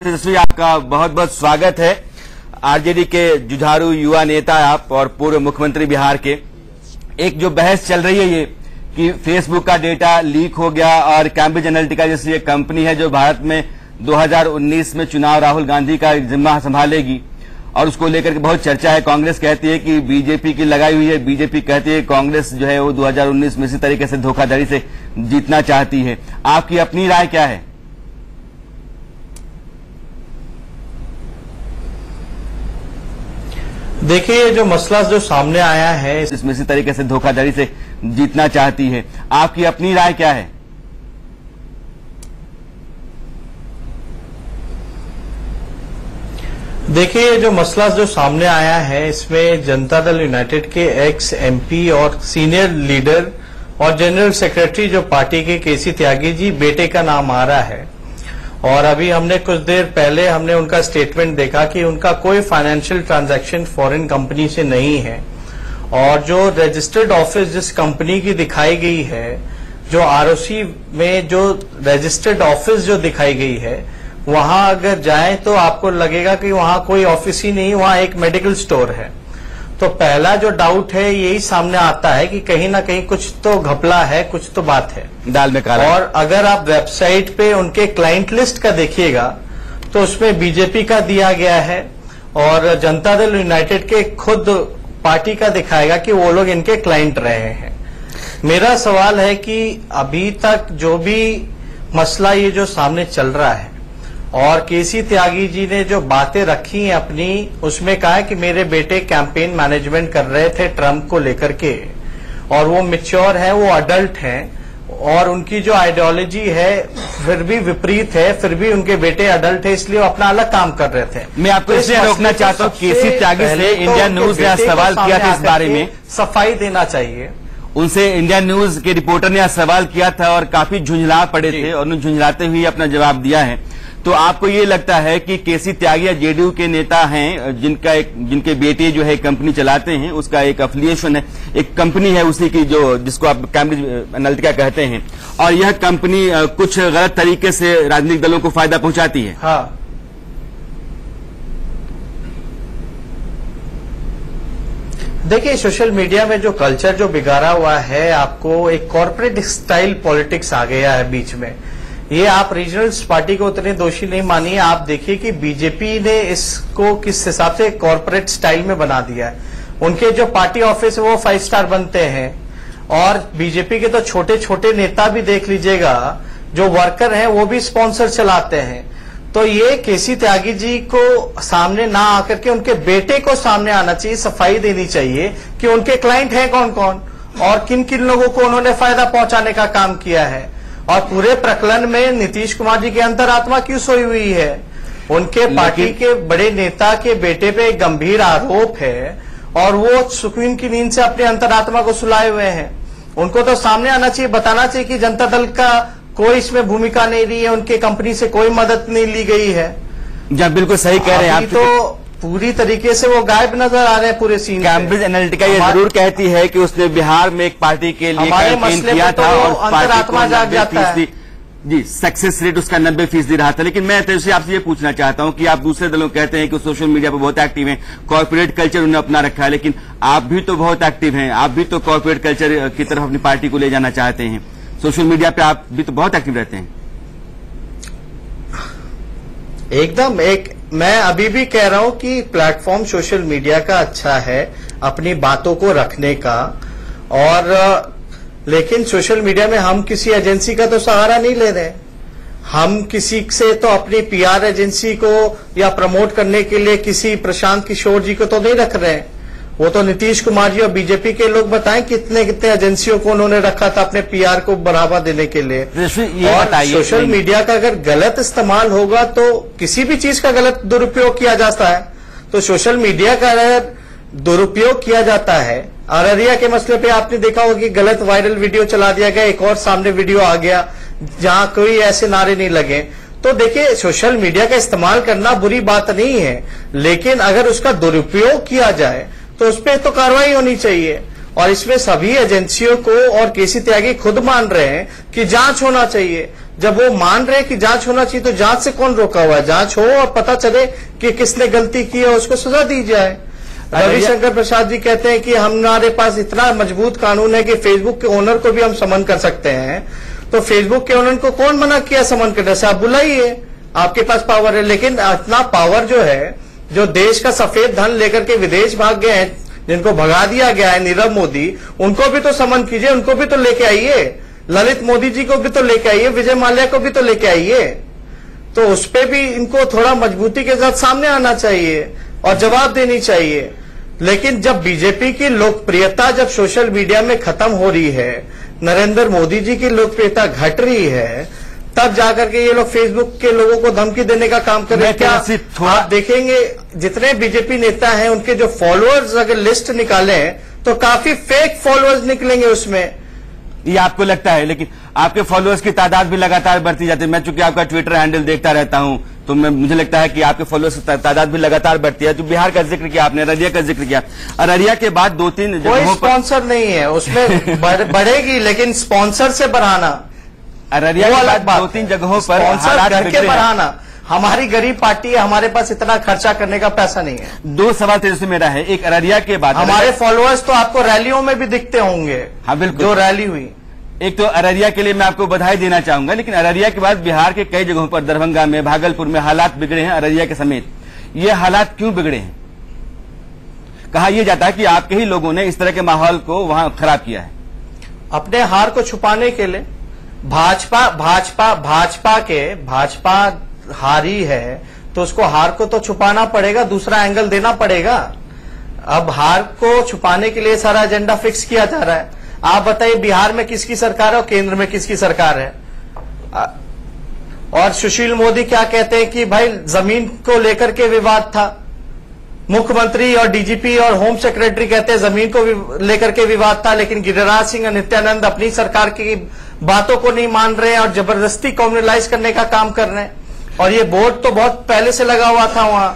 तेजस्वी, आपका बहुत बहुत स्वागत है। आरजेडी के जुझारू युवा नेता आप और पूर्व मुख्यमंत्री बिहार के। एक जो बहस चल रही है ये कि फेसबुक का डेटा लीक हो गया और कैम्ब्रिज एनालिटिका जैसी एक कंपनी है जो भारत में 2019 में चुनाव राहुल गांधी का जिम्मा संभालेगी और उसको लेकर के बहुत चर्चा है। कांग्रेस कहती है कि बीजेपी की लगाई हुई है, बीजेपी कहती है कांग्रेस जो है वो 2019 में इसी तरीके से धोखाधड़ी से जीतना चाहती है। आपकी अपनी राय क्या है? देखिए, जो मसला जो सामने आया है इसमें इसी तरीके से धोखाधड़ी से जीतना चाहती है, आपकी अपनी राय क्या है? देखिए, जो मसला जो सामने आया है इसमें जनता दल यूनाइटेड के एक्स एमपी और सीनियर लीडर और जनरल सेक्रेटरी जो पार्टी के केसी त्यागी जी बेटे का नाम आ रहा है। और अभी हमने कुछ देर पहले हमने उनका स्टेटमेंट देखा कि उनका कोई फाइनेंशियल ट्रांजैक्शन फॉरेन कंपनी से नहीं है और जो रजिस्टर्ड ऑफिस जिस कंपनी की दिखाई गई है, जो आरओसी में जो रजिस्टर्ड ऑफिस जो दिखाई गई है, वहां अगर जाएं तो आपको लगेगा कि वहां कोई ऑफिस ही नहीं, वहां एक मेडिकल स्टोर है। तो पहला जो डाउट है यही सामने आता है कि कहीं ना कहीं कुछ तो घपला है, कुछ तो बात है, दाल में काला। और अगर आप वेबसाइट पे उनके क्लाइंट लिस्ट का देखिएगा तो उसमें बीजेपी का दिया गया है और जनता दल यूनाइटेड के खुद पार्टी का दिखाएगा कि वो लोग इनके क्लाइंट रहे हैं। मेरा सवाल है कि अभी तक जो भी मसला ये जो सामने चल रहा है और केसी त्यागी जी ने जो बातें रखी हैं अपनी, उसमें कहा है कि मेरे बेटे कैंपेन मैनेजमेंट कर रहे थे ट्रंप को लेकर के और वो मैच्योर है, वो अडल्ट हैं और उनकी जो आइडियोलॉजी है फिर भी विपरीत है, फिर भी उनके बेटे अडल्ट है, इसलिए वो अपना अलग काम कर रहे थे। मैं आपको इसलिए रोकना चाहता हूँ, केसी त्यागी से इंडिया न्यूज ने सवाल किया था इस बारे में, सफाई देना चाहिए। उनसे इंडिया न्यूज के रिपोर्टर ने सवाल किया था और काफी झुंझला पड़े थे और उन्होंने झुंझलाते हुए अपना जवाब दिया है। तो आपको ये लगता है कि केसी त्यागी जेडीयू के नेता हैं जिनके बेटे जो है कंपनी चलाते हैं, उसका एक एफिलिएशन है, एक कंपनी है उसी की जो जिसको आप कैम्ब्रिज एनालिटिका कहते हैं, और यह कंपनी कुछ गलत तरीके से राजनीतिक दलों को फायदा पहुंचाती है? हाँ, देखिए, सोशल मीडिया में जो कल्चर जो बिगाड़ा हुआ है, आपको एक कॉर्पोरेट स्टाइल पॉलिटिक्स आ गया है बीच में। ये आप रीजनल पार्टी को उतने दोषी नहीं मानिए, आप देखिए कि बीजेपी ने इसको किस हिसाब से कॉर्पोरेट स्टाइल में बना दिया है। उनके जो पार्टी ऑफिस है वो 5 स्टार बनते हैं और बीजेपी के तो छोटे छोटे नेता भी देख लीजिएगा, जो वर्कर हैं वो भी स्पॉन्सर चलाते हैं। तो ये केसी त्यागी जी को सामने ना आकर के उनके बेटे को सामने आना चाहिए, सफाई देनी चाहिए कि उनके क्लाइंट हैं कौन कौन और किन किन लोगों को उन्होंने फायदा पहुंचाने का काम किया है। और पूरे प्रकरण में नीतीश कुमार जी की अंतरात्मा क्यों सोई हुई है? उनके पार्टी के बड़े नेता के बेटे पे एक गंभीर आरोप है और वो सुकून की नींद से अपने अंतरात्मा को सुलाए हुए हैं। उनको तो सामने आना चाहिए, बताना चाहिए कि जनता दल का कोई इसमें भूमिका नहीं रही है, उनके कंपनी से कोई मदद नहीं ली गई है। जब बिल्कुल सही कह रहे हैं आप, तो पूरी तरीके से वो गायब नजर आ रहे हैं पूरे सीन। कैम्ब्रिज एनालिटिका ये जरूर कहती है कि उसने बिहार में एक पार्टी के लिए कैंपेन किया था और अंतरात्मा जाग जाता है। जी, सक्सेस रेट उसका 90% रहा था। लेकिन मैं तेजस्वी आपसे ये पूछना चाहता हूं कि आप दूसरे दलों कहते हैं कि सोशल मीडिया पर बहुत एक्टिव हैं, कॉर्पोरेट कल्चर उन्हें अपना रखा है, लेकिन आप भी तो बहुत एक्टिव हैं, आप भी तो कॉर्पोरेट कल्चर की तरफ अपनी पार्टी को ले जाना चाहते हैं। सोशल मीडिया पे आप भी तो बहुत एक्टिव रहते हैं। एकदम मैं अभी भी कह रहा हूं कि प्लेटफॉर्म सोशल मीडिया का अच्छा है अपनी बातों को रखने का, और लेकिन सोशल मीडिया में हम किसी एजेंसी का तो सहारा नहीं ले रहे। हम किसी से तो अपनी पीआर एजेंसी को या प्रमोट करने के लिए किसी प्रशांत किशोर जी को तो नहीं रख रहे हैं। वो तो नीतीश कुमार जी और बीजेपी के लोग बताएं कितने कितने एजेंसियों को उन्होंने रखा था अपने पीआर को बढ़ावा देने के लिए। और सोशल मीडिया का अगर गलत इस्तेमाल होगा तो किसी भी चीज का गलत दुरुपयोग किया जाता है। तो सोशल मीडिया का अगर दुरुपयोग किया जाता है, अररिया के मसले पे आपने देखा होगा कि गलत वायरल वीडियो चला दिया गया, एक और सामने वीडियो आ गया जहां कोई ऐसे नारे नहीं लगे। तो देखिए, सोशल मीडिया का इस्तेमाल करना बुरी बात नहीं है, लेकिन अगर उसका दुरुपयोग किया जाए तो उस पर तो कार्रवाई होनी चाहिए। और इसमें सभी एजेंसियों को और केसी त्यागी खुद मान रहे हैं कि जांच होना चाहिए। जब वो मान रहे हैं कि जांच होना चाहिए तो जांच से कौन रोका हुआ है? जांच हो और पता चले कि किसने गलती की है, उसको सजा दी जाए। रविशंकर प्रसाद जी कहते हैं कि हमारे पास इतना मजबूत कानून है कि फेसबुक के ओनर को भी हम समन कर सकते हैं। तो फेसबुक के ओनर को कौन मना किया समन करने से? आप बुलाइए, आपके पास पावर है। लेकिन इतना पावर जो है, जो देश का सफेद धन लेकर के विदेश भाग गए हैं, जिनको भगा दिया गया है, नीरव मोदी, उनको भी तो समन कीजिए, उनको भी तो लेके आइए। ललित मोदी जी को भी तो लेके आइए, विजय माल्या को भी तो लेके आइए। तो उस पे भी इनको थोड़ा मजबूती के साथ सामने आना चाहिए और जवाब देनी चाहिए। लेकिन जब बीजेपी की लोकप्रियता जब सोशल मीडिया में खत्म हो रही है, नरेंद्र मोदी जी की लोकप्रियता घट रही है, तब जाकर के ये लोग फेसबुक के लोगों को धमकी देने का काम कर रहे हैं। क्या आप देखेंगे जितने बीजेपी नेता हैं उनके जो फॉलोअर्स अगर लिस्ट निकाले तो काफी फेक फॉलोअर्स निकलेंगे उसमें। ये आपको लगता है? लेकिन आपके फॉलोअर्स की तादाद भी लगातार बढ़ती जाती है। मैं चूंकि आपका ट्विटर हैंडल देखता रहता हूं तो मुझे लगता है कि आपके फॉलोअर्स की तादाद भी लगातार बढ़ती है। जो बिहार का जिक्र किया आपने, अररिया का जिक्र किया, अररिया के बाद 2-3 कोई स्पॉन्सर नहीं है उसमें बढ़ेगी, लेकिन स्पॉन्सर से बढ़ाना, अररिया के बाद 2-3 जगहों पर हालात करके बढ़ाना। हमारी गरीब पार्टी है, हमारे पास इतना खर्चा करने का पैसा नहीं है। 2 सवाल तेजस्वी मेरा है, एक अररिया के बाद हमारे फॉलोअर्स तो आपको रैलियों में भी दिखते होंगे। हाँ बिल्कुल, जो रैली हुई। एक तो अररिया के लिए मैं आपको बधाई देना चाहूंगा, लेकिन अररिया के बाद बिहार के कई जगहों पर, दरभंगा में, भागलपुर में हालात बिगड़े हैं, अररिया के समेत। ये हालात क्यों बिगड़े हैं? कहा यह जाता है कि आपके ही लोगों ने इस तरह के माहौल को वहां खराब किया है। अपने हार को छुपाने के लिए भाजपा हारी है तो उसको हार को तो छुपाना पड़ेगा, दूसरा एंगल देना पड़ेगा। अब हार को छुपाने के लिए सारा एजेंडा फिक्स किया जा रहा है। आप बताइए बिहार में किसकी सरकार है और केंद्र में किसकी सरकार है? और सुशील मोदी क्या कहते हैं कि भाई जमीन को लेकर के विवाद था। मुख्यमंत्री और डीजीपी और होम सेक्रेटरी कहते हैं जमीन को लेकर के विवाद था, लेकिन गिरिराज सिंह और नित्यानंद अपनी सरकार की बातों को नहीं मान रहे हैं और जबरदस्ती कम्युनलाइज करने का काम कर रहे हैं। और ये बोर्ड तो बहुत पहले से लगा हुआ था वहां,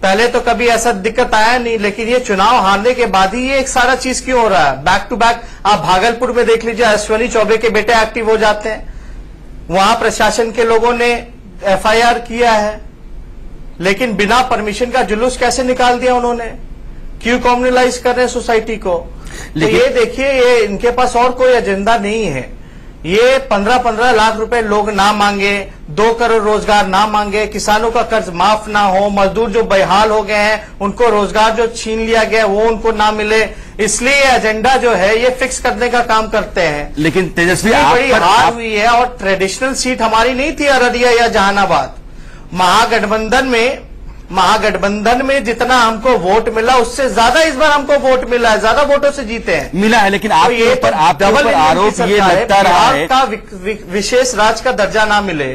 पहले तो कभी ऐसा दिक्कत आया नहीं। लेकिन ये चुनाव हारने के बाद ही ये एक सारा चीज क्यों हो रहा है? बैक टू बैक आप भागलपुर में देख लीजिए, अश्विनी चौबे के बेटे एक्टिव हो जाते हैं, वहां प्रशासन के लोगों ने एफआईआर किया है, लेकिन बिना परमिशन का जुलूस कैसे निकाल दिया उन्होंने? क्यों कम्युनलाइज कर रहे हैं सोसाइटी को? तो ये देखिए, ये इनके पास और कोई एजेंडा नहीं है। ये 15-15 लाख रुपए लोग ना मांगे, 2 करोड़ रोजगार ना मांगे, किसानों का कर्ज माफ ना हो, मजदूर जो बेहाल हो गए हैं उनको रोजगार जो छीन लिया गया वो उनको ना मिले, इसलिए ये एजेंडा जो है ये फिक्स करने का काम करते हैं। लेकिन तेजस्वी बड़ी हार हुई है और ट्रेडिशनल सीट हमारी नहीं थी अररिया या जहानाबाद। महागठबंधन में जितना हमको वोट मिला उससे ज्यादा इस बार हमको वोट मिला है, ज्यादा वोटों से जीते हैं। मिला है, लेकिन आप ये पर डबल आरोप ये लगता रहा है का विशेष राज्य का दर्जा ना मिले,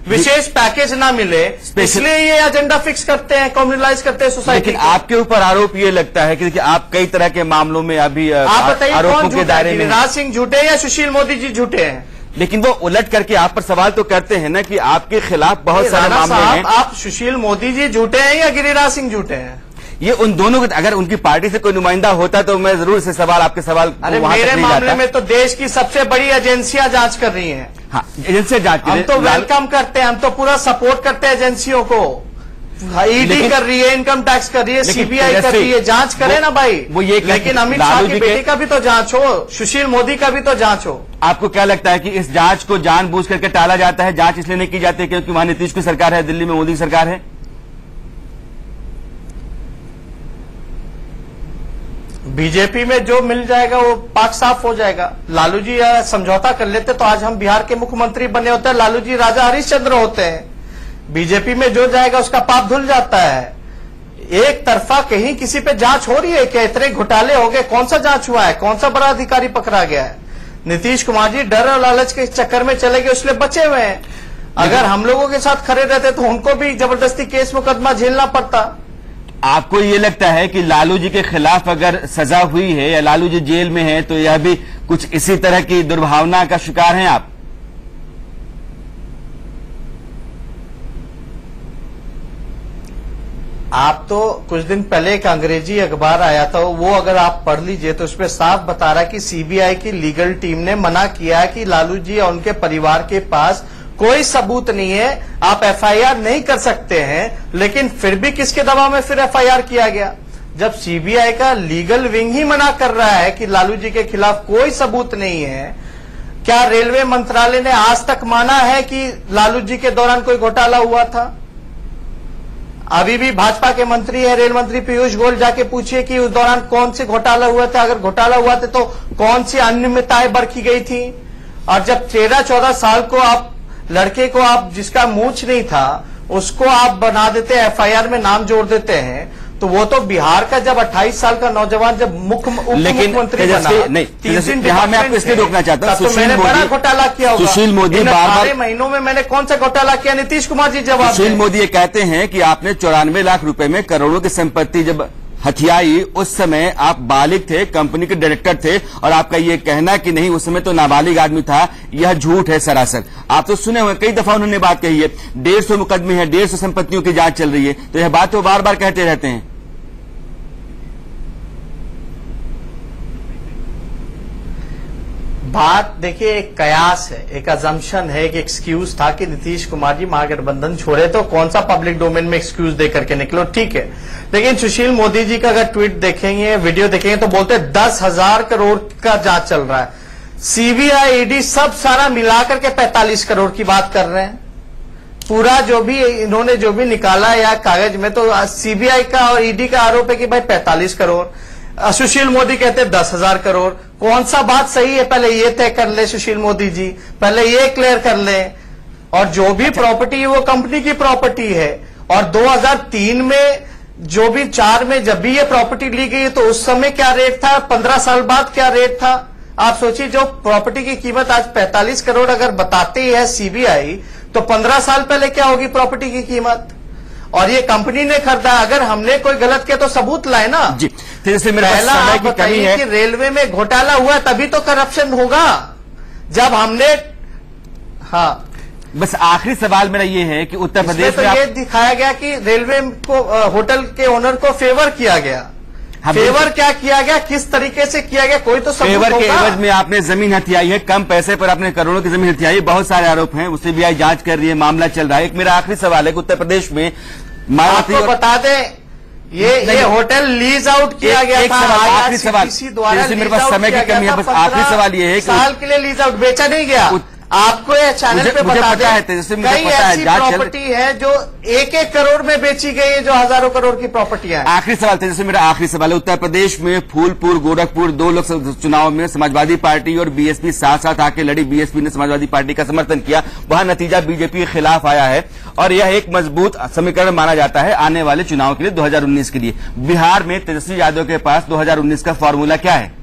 विशेष पैकेज ना मिले, इसलिए ये एजेंडा फिक्स करते हैं, कम्युनलाइज करते हैं सोसाइटी। लेकिन आपके ऊपर आरोप ये लगता है कि आप कई तरह के मामलों में अभी आप बताइए आरोपों के दायरे में, गिरिराज सिंह झूठे या सुशील मोदी जी झूठे हैं? लेकिन वो उलट करके आप पर सवाल तो करते हैं ना कि आपके खिलाफ बहुत सारे मामले हैं। आप सुशील मोदी जी झूठे हैं या गिरिराज सिंह झूठे हैं? ये उन दोनों के, अगर उनकी पार्टी से कोई नुमाइंदा होता तो मैं जरूर से सवाल आपके सवाल। अरे मेरे मामले में तो देश की सबसे बड़ी एजेंसियां जांच कर रही हैं। हाँ, एजेंसियां जांच कर रही हैं। हम तो वेलकम करते हैं, हम तो पूरा सपोर्ट करते हैं एजेंसियों को। ईडी कर रही है, इनकम टैक्स कर रही है, सीबीआई कर रही है, जांच करे ना भाई। वो ये लेकिन अमित शाह की बेटी का भी तो जांच हो, सुशील मोदी का भी तो जांच हो। आपको क्या लगता है कि इस जांच को जानबूझ करके टाला जाता है? जांच इसलिए नहीं की जाती क्योंकि वहां नीतीश की सरकार है, दिल्ली में मोदी की सरकार है? बीजेपी में जो मिल जाएगा वो पाक साफ हो जाएगा। लालू जी समझौता कर लेते तो आज हम बिहार के मुख्यमंत्री बने होते हैं, लालू जी राजा हरिश्चंद्र होते हैं। बीजेपी में जो जाएगा उसका पाप धुल जाता है। एक तरफा कहीं किसी पे जांच हो रही है क्या? इतने घोटाले हो गए, कौन सा जांच हुआ है? कौन सा बड़ा अधिकारी पकड़ा गया है? नीतीश कुमार जी डर और लालच के चक्कर में चले गए, इसलिए बचे हुए हैं। अगर हम लोगों के साथ खड़े रहते तो उनको भी जबरदस्ती केस मुकदमा झेलना पड़ता। आपको ये लगता है कि लालू जी के खिलाफ अगर सजा हुई है या लालू जी जेल में है तो यह भी कुछ इसी तरह की दुर्भावना का शिकार हैं आप? आप तो कुछ दिन पहले एक अंग्रेजी अखबार आया था, वो अगर आप पढ़ लीजिए तो उसमें साफ बता रहा है कि सीबीआई की लीगल टीम ने मना किया है कि लालू जी और उनके परिवार के पास कोई सबूत नहीं है, आप एफआईआर नहीं कर सकते हैं। लेकिन फिर भी किसके दबाव में फिर एफआईआर किया गया? जब सीबीआई का लीगल विंग ही मना कर रहा है कि लालू जी के खिलाफ कोई सबूत नहीं है, क्या रेलवे मंत्रालय ने आज तक माना है कि लालू जी के दौरान कोई घोटाला हुआ था? अभी भी भाजपा के मंत्री है, रेल मंत्री पीयूष गोयल, जाके पूछिए कि उस दौरान कौन से घोटाला हुआ था, अगर घोटाला हुआ था तो कौन सी अनियमितताएं बरती गई थी। और जब 13-14 साल को आप लड़के को आप जिसका मूंछ नहीं था उसको आप बना देते हैं, एफआईआर में नाम जोड़ देते हैं, तो वो तो बिहार का जब 28 साल का नौजवान जब उप मुख्यमंत्री बना, यहाँ मैं आपको इसलिए रोकना चाहता हूँ। तो मैंने बड़ा घोटाला किया होगा। सुशील मोदी बार महीनों में मैंने कौन सा घोटाला किया? नीतीश कुमार जी जवाब। सुशील मोदी ये कहते हैं कि आपने 94 लाख रुपए में करोड़ों की संपत्ति जब हथियाई, उस समय आप बालिग थे, कंपनी के डायरेक्टर थे, और आपका ये कहना कि नहीं उस समय तो नाबालिग आदमी था, यह झूठ है सरासर। आप तो सुने हुए, कई दफा उन्होंने बात कही है, 150 मुकदमे हैं, 150 संपत्तियों की जांच चल रही है, तो यह बात तो बार बार कहते रहते हैं। बात देखिए एक कयास है, एक अजम्पशन है, एक एक्सक्यूज था कि नीतीश कुमार जी महागठबंधन छोड़े तो कौन सा पब्लिक डोमेन में एक्सक्यूज दे करके निकलो, ठीक है। लेकिन सुशील मोदी जी का अगर ट्वीट देखेंगे, वीडियो देखेंगे तो बोलते 10,000 करोड़ का जांच चल रहा है। सीबीआई, ईडी सब सारा मिलाकर के 45 करोड़ की बात कर रहे हैं। पूरा जो भी इन्होंने जो भी निकाला या कागज में, तो सीबीआई का और ईडी का आरोप है कि भाई 45 करोड़, सुशील मोदी कहते 10,000 करोड़। कौन सा बात सही है, पहले ये तय कर ले सुशील मोदी जी, पहले ये क्लियर कर ले। और जो भी प्रॉपर्टी है वो कंपनी की प्रॉपर्टी है, और 2003 में जो भी 4 में जब भी ये प्रॉपर्टी ली गई तो उस समय क्या रेट था, 15 साल बाद क्या रेट था। आप सोचिए, जो प्रॉपर्टी की कीमत आज 45 करोड़ अगर बताती है सीबीआई, तो 15 साल पहले क्या होगी प्रॉपर्टी की कीमत। और ये कंपनी ने खरीदा, अगर हमने कोई गलत किया तो सबूत लाए ना जी। फिर से मेरे पहला आप बताइए कि रेलवे में घोटाला हुआ तभी तो करप्शन होगा, जब हमने। हाँ, बस आखिरी सवाल मेरा ये है कि उत्तर प्रदेश में ये दिखाया गया कि रेलवे को, होटल के ओनर को फेवर किया गया। फेवर क्या किया गया, किस तरीके से किया गया, कोई तो फेवर के एवज में आपने जमीन हथियाई है, कम पैसे पर आपने करोड़ों की जमीन हथियाई, बहुत सारे आरोप हैं, उससे भी जांच कर रही है, मामला चल रहा है। एक मेरा आखिरी सवाल है कि उत्तर प्रदेश में आपको बता दें ये होटल लीज आउट किया गया था, आखिरी सवाल द्वारा, मेरे पास समय की कमी है, बस आखिरी सवाल ये है कि साल के लिए लीज आउट बेचा नहीं गया। आपको ये चैनल पे बता दें, कई ऐसी प्रॉपर्टी है जो 1-1 करोड़ में बेची गई है, जो हजारों करोड़ की प्रॉपर्टियां हैं। आखिरी सवाल जैसे मेरा आखिरी सवाल है, उत्तर प्रदेश में फूलपुर, गोरखपुर 2 लोकसभा चुनाव में समाजवादी पार्टी और बीएसपी साथ साथ आके लड़ी, बीएसपी ने समाजवादी पार्टी का समर्थन किया, वहां नतीजा बीजेपी के खिलाफ आया है, और यह एक मजबूत समीकरण माना जाता है आने वाले चुनाव के लिए 2019 के लिए। बिहार में तेजस्वी यादव के पास 2019 का फॉर्मूला क्या है?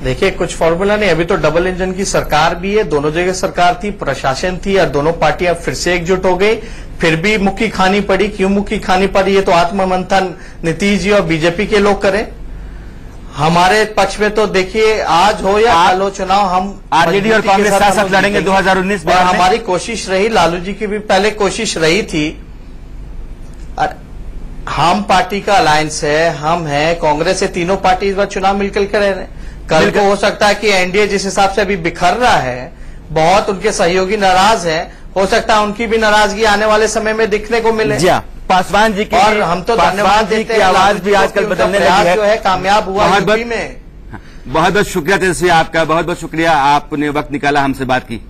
देखिए, कुछ फॉर्मूला नहीं, अभी तो डबल इंजन की सरकार भी है, दोनों जगह सरकार थी, प्रशासन थी, और दोनों पार्टियां फिर से एकजुट हो गई, फिर भी मुक्की खानी पड़ी। क्यों मुक्की खानी पड़ी, ये तो आत्ममंथन नीतीश जी और बीजेपी के लोग करें। हमारे पक्ष में तो देखिए, आज हो या कल हो चुनाव, हम आरजेडी और कांग्रेस साथ साथ लड़ेंगे 2019 में। हमारी कोशिश रही, लालू जी की भी पहले कोशिश रही थी। हम पार्टी का अलायंस है, हम हैं, कांग्रेस से, तीनों पार्टी इस बार चुनाव मिलकर कर रहे हैं। कल को हो सकता है कि एनडीए जिस हिसाब से अभी बिखर रहा है, बहुत उनके सहयोगी नाराज हैं, हो सकता है उनकी भी नाराजगी आने वाले समय में दिखने को मिले। पासवान जी की, और हम तो धन्यवाद देते हैं, आवाज भी आजकल बदलने लगी है, जो है कामयाब हुआ यूपी में। बहुत बहुत शुक्रिया तेजस्वी आपका, बहुत बहुत शुक्रिया, आपने वक्त निकाला हमसे बात की।